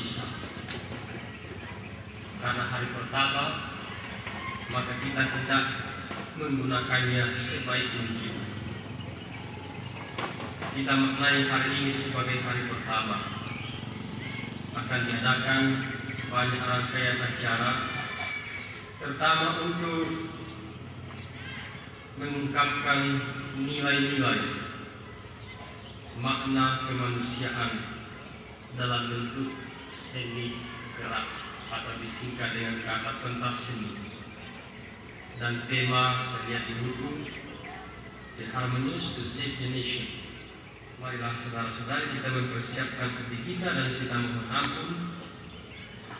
tersisa. Karena hari pertama, maka kita hendak menggunakannya sebaik mungkin. Kita maknai hari ini sebagai hari pertama. Akan diadakan banyak rangkaian acara, terutama untuk mengungkapkan nilai-nilai makna kemanusiaan dalam bentuk seni gerak atau disingkat dengan kata pentas seni. Dan tema saya lihat di buku, The Harmonious to Save the Nation. Marilah saudara-saudari kita mempersiapkan hati kita dan kita mohon ampun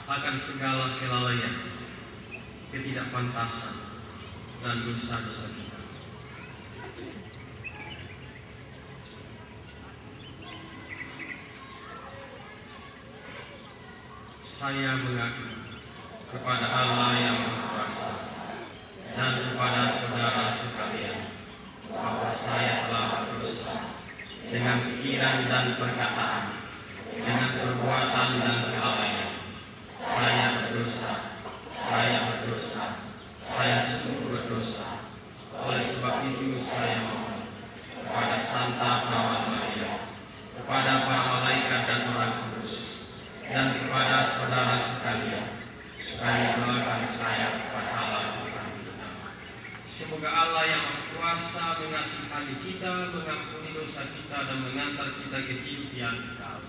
akan segala kelalaian, ketidakpantasan, dan dosa-dosa kita. Saya mengaku kepada Allah yang Maha Kuasa dan kepada saudara sekalian bahwa saya telah berdosa dengan pikiran dan perkataan, dengan perbuatan dan kelalaian. Saya berdosa, saya sungguh berdosa. Oleh sebab itu saya mohon kepada Santa Mama Maria, kepada para malaikat dan orang kudus, dan kepada saudara sekalian, supaya doakan saya kepada Allah Tuhan kita. Semoga Allah yang Maha Kuasa mengasihani kita, mengampuni dosa kita, dan mengantar kita ke hidup yang kekal.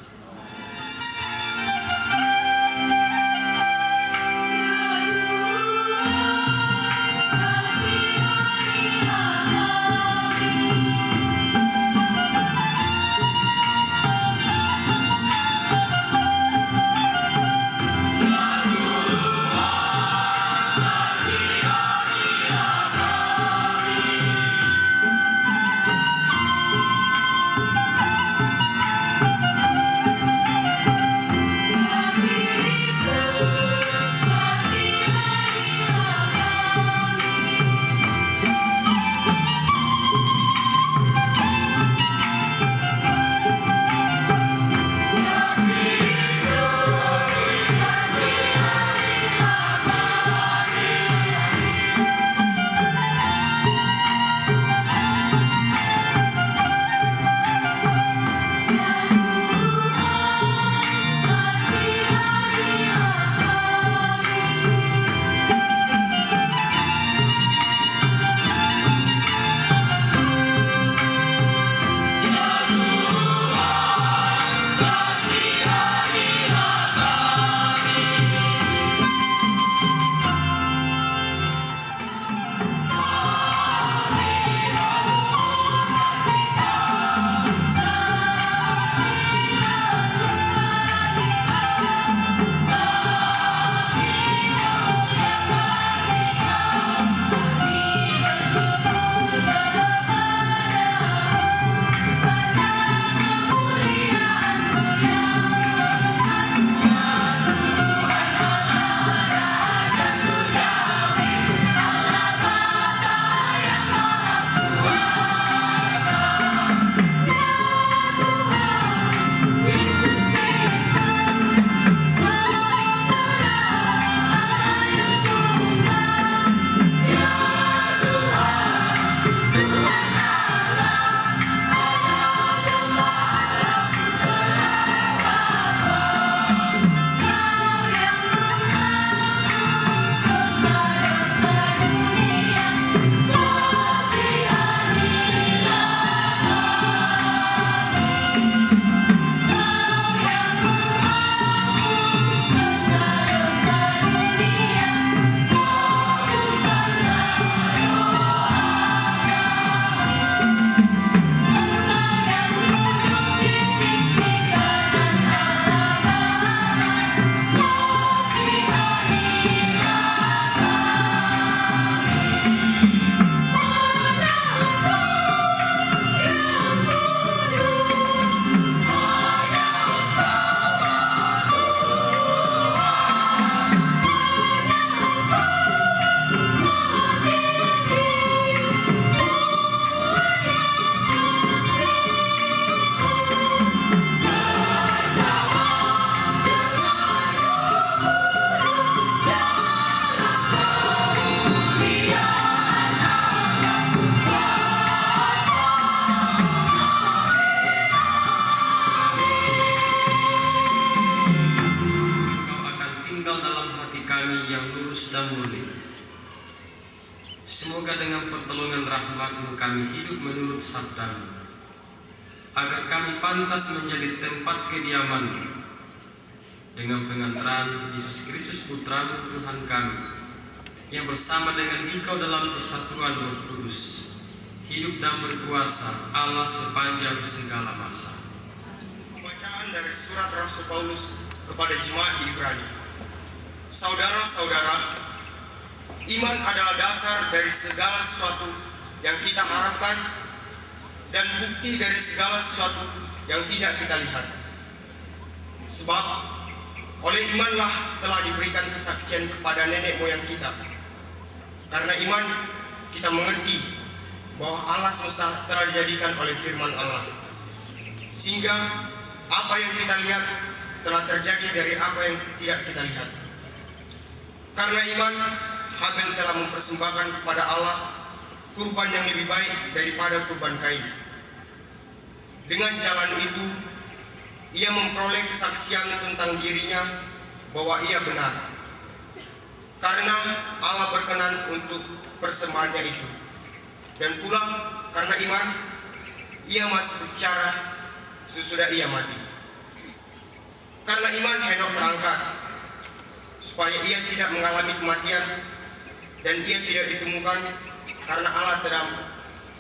kudus dan murni. Semoga dengan pertolongan rahmat-Mu kami hidup menurut sabda-Mu, agar kami pantas menjadi tempat kediaman-Mu dengan pengantaran Yesus Kristus Putra-Mu Tuhan kami, yang bersama dengan Dikau dalam persatuan Roh Kudus, hidup dan berkuasa Allah sepanjang segala masa. Pembacaan dari surat Rasul Paulus kepada jemaat di Ibrani. Saudara-saudara, iman adalah dasar dari segala sesuatu yang kita harapkan dan bukti dari segala sesuatu yang tidak kita lihat. Sebab oleh imanlah telah diberikan kesaksian kepada nenek moyang kita. Karena iman kita mengerti bahwa Allah semesta telah dijadikan oleh firman Allah, sehingga apa yang kita lihat telah terjadi dari apa yang tidak kita lihat. Karena iman, Habel telah mempersembahkan kepada Allah kurban yang lebih baik daripada kurban Kain. Dengan jalan itu, ia memperoleh kesaksian tentang dirinya bahwa ia benar, karena Allah berkenan untuk persembahannya itu. Dan pula karena iman, ia masih bicara sesudah ia mati. Karena iman Henok terangkat, supaya ia tidak mengalami kematian, dan ia tidak ditemukan karena Allah telah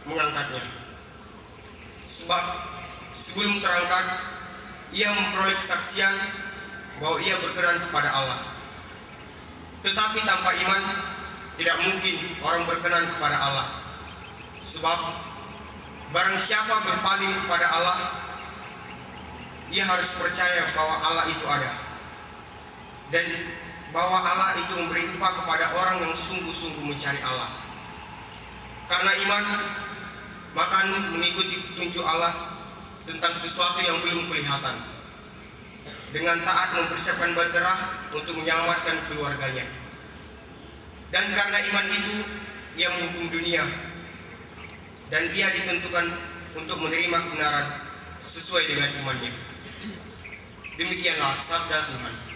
mengangkatnya. Sebab sebelum terangkat, ia memperoleh kesaksian bahwa ia berkenan kepada Allah. Tetapi tanpa iman, tidak mungkin orang berkenan kepada Allah. Sebab barang siapa berpaling kepada Allah, ia harus percaya bahwa Allah itu ada, dan bahwa Allah itu memberi upah kepada orang yang sungguh-sungguh mencari Allah. Karena iman, maka Nuh mengikuti petunjuk Allah tentang sesuatu yang belum kelihatan, dengan taat mempersiapkan bahtera untuk menyelamatkan keluarganya. Dan karena iman itu, ia menghukum dunia, dan ia ditentukan untuk menerima kebenaran sesuai dengan imannya. Demikianlah sabda Tuhan.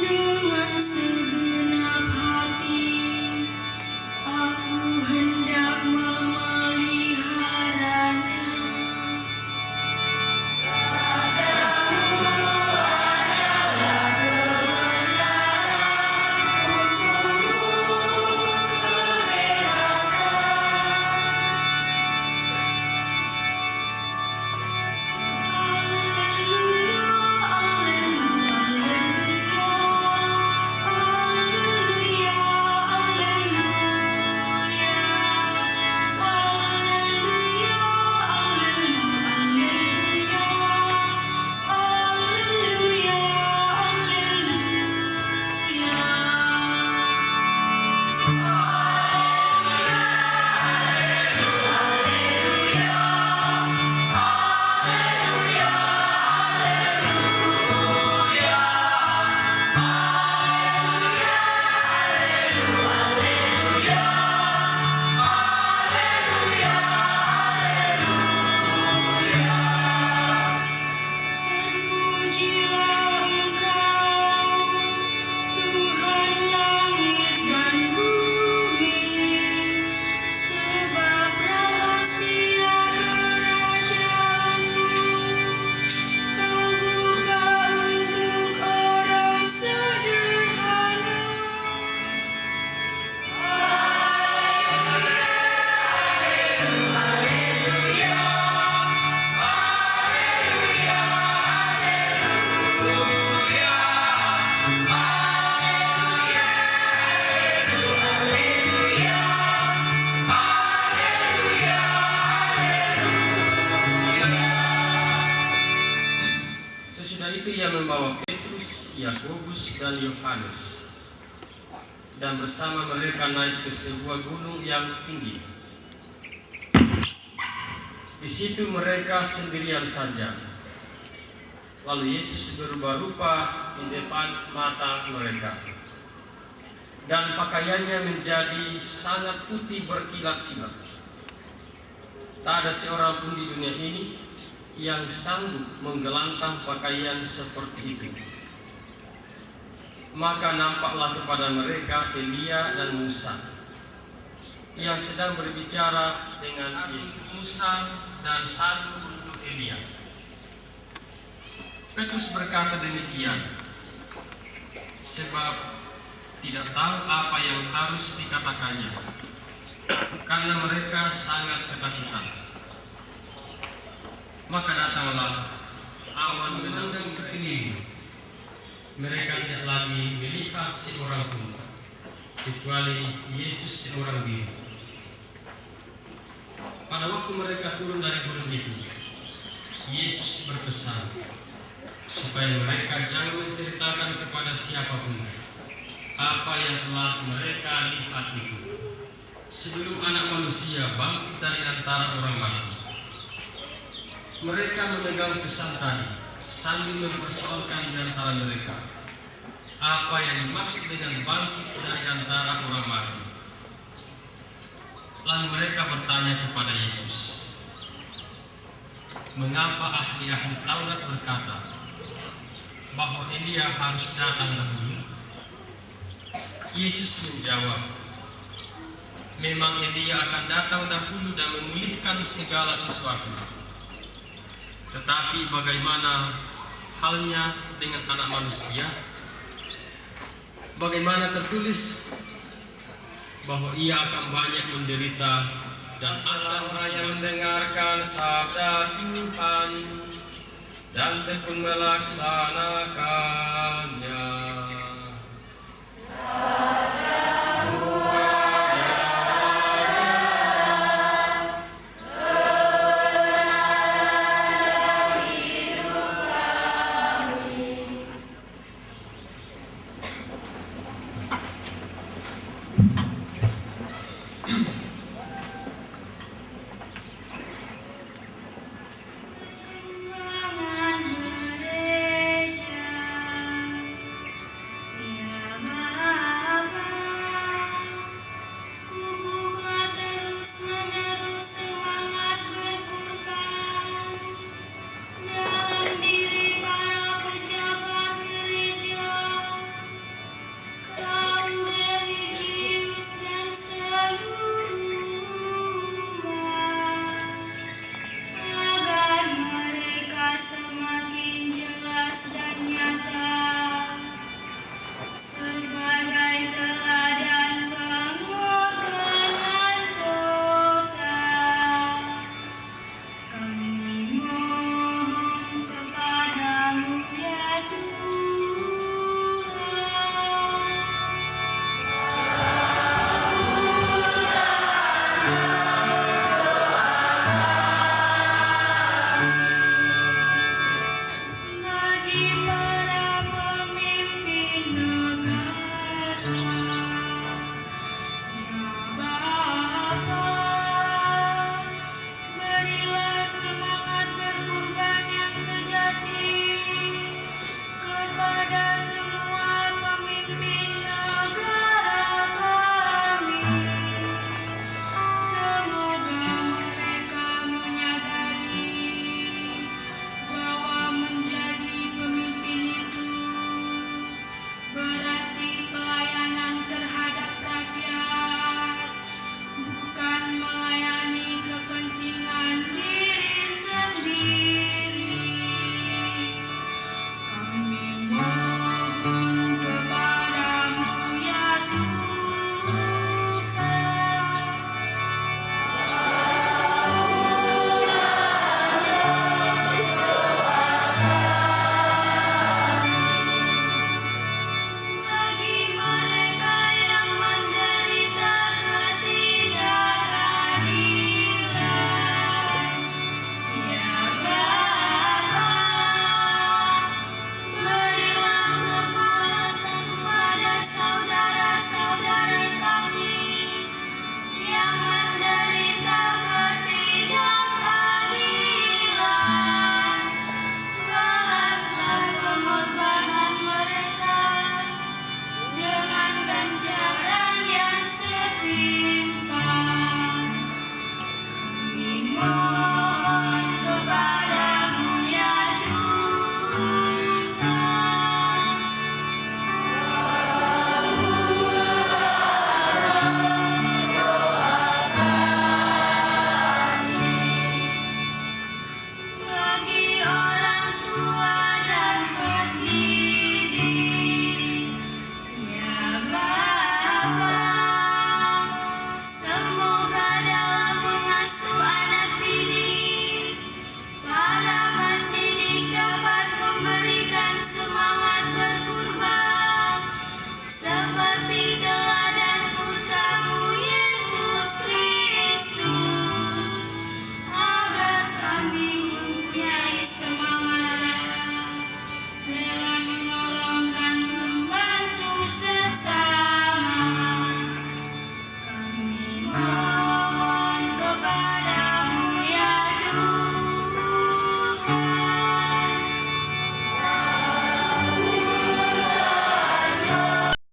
dengan segenap hati, aku hendak memeliharanya. Ia membawa Petrus, Yakobus, dan Yohanes, dan bersama mereka naik ke sebuah gunung yang tinggi. Di situ mereka sendirian saja. Lalu Yesus berubah rupa di depan mata mereka, dan pakaiannya menjadi sangat putih berkilat-kilat. Tak ada seorang pun di dunia ini yang sanggup menggelantang pakaian seperti itu. Maka nampaklah kepada mereka Elia dan Musa yang sedang berbicara dengan Yesus. Musa dan satu untuk Elia. Petrus berkata demikian sebab tidak tahu apa yang harus dikatakannya, karena mereka sangat ketakutan. Maka datanglah awan menandang sekeliling. Mereka tidak lagi melihat seorang pun, kecuali Yesus seorang diri. Pada waktu mereka turun dari gunung itu, Yesus berpesan supaya mereka jangan menceritakan kepada siapapun apa yang telah mereka lihat itu, sebelum Anak Manusia bangkit dari antara orang mati. Mereka memegang pesan tadi sambil mempersoalkan di antara mereka apa yang dimaksud dengan bangkit dari antara orang mati. Lalu mereka bertanya kepada Yesus, mengapa ahli-ahli Taurat berkata bahwa Elia harus datang dahulu? Yesus menjawab, memang Elia akan datang dahulu dan memulihkan segala sesuatu. Tetapi bagaimana halnya dengan Anak Manusia? Bagaimana tertulis bahwa ia akan banyak menderita dan akan banyak mendengarkan sabda Tuhan dan tekun melaksanakan.